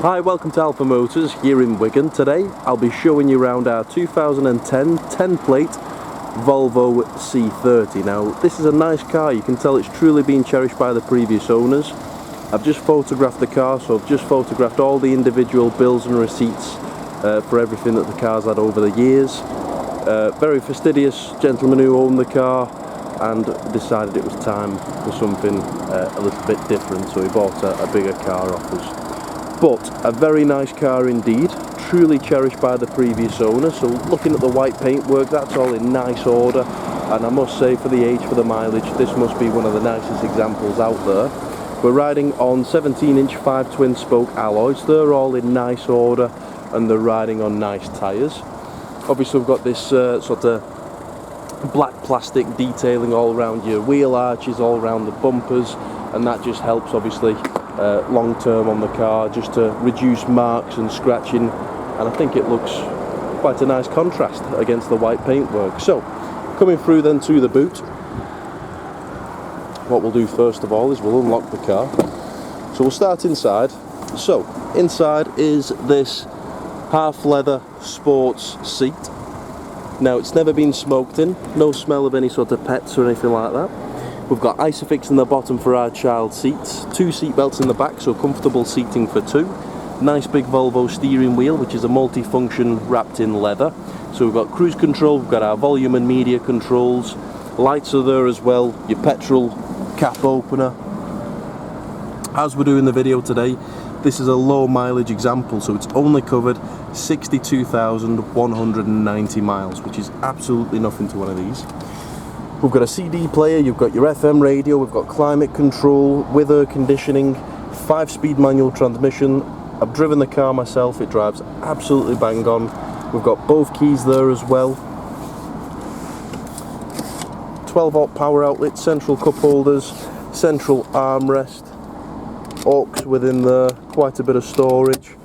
Hi, welcome to Alpha Motors here in Wigan. Today I'll be showing you around our 2010 10-plate Volvo C30. Now this is a nice car, you can tell it's truly been cherished by the previous owners. I've just photographed the car, so I've just photographed all the individual bills and receipts for everything that the car's had over the years. Very fastidious gentleman who owned the car and decided it was time for something a little bit different, so he bought a bigger car off us. But a very nice car indeed, truly cherished by the previous owner. So looking at the white paintwork, that's all in nice order, and I must say, for the age, for the mileage, this must be one of the nicest examples out there. We're riding on 17-inch 5 twin spoke alloys. They're all in nice order and they're riding on nice tyres. Obviously we've got this sort of black plastic detailing all around your wheel arches, all around the bumpers, and that just helps obviously long term on the car, just to reduce marks and scratching, and I think it looks quite a nice contrast against the white paintwork. So coming through then to the boot, what we'll do first of all is we'll unlock the car. So we'll start inside. So inside is this half leather sports seat. Now it's never been smoked in, no smell of any sort of pets or anything like that. We've got Isofix in the bottom for our child seats, 2 seat belts in the back, so comfortable seating for 2. Nice big Volvo steering wheel, which is a multi-function wrapped in leather. So we've got cruise control, we've got our volume and media controls, lights are there as well, your petrol cap opener. As we're doing the video today, this is a low mileage example, so it's only covered 62,190 miles, which is absolutely nothing to one of these. We've got a CD player, you've got your FM radio, we've got climate control with air conditioning, 5-speed manual transmission. I've driven the car myself, it drives absolutely bang on. We've got both keys there as well. 12-volt power outlet, central cup holders, central armrest, aux within there, quite a bit of storage.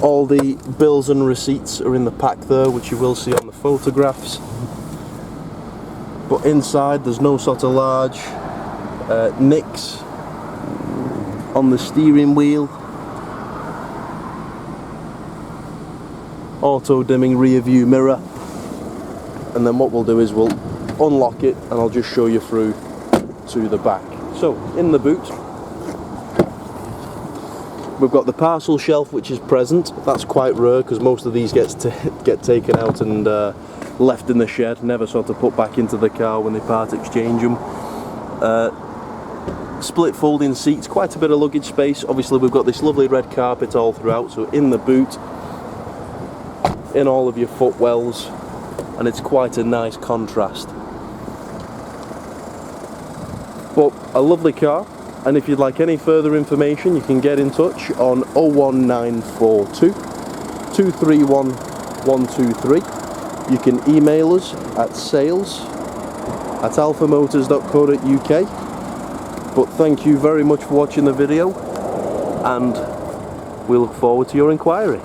All the bills and receipts are in the pack there, which you will see on the photographs. But inside there's no sort of large nicks on the steering wheel. Auto dimming rear view mirror. And then what we'll do is we'll unlock it and I'll just show you through to the back. So in the boot we've got the parcel shelf, which is present. That's quite rare because most of these get taken out and left in the shed, never sort of put back into the car when they part exchange them. Split folding seats, quite a bit of luggage space. Obviously we've got this lovely red carpet all throughout, so in the boot, in all of your footwells, and it's quite a nice contrast. But a lovely car, and if you'd like any further information you can get in touch on 01942 231 123. You can email us at sales@alphamotors.co.uk. But thank you very much for watching the video, and we look forward to your inquiry.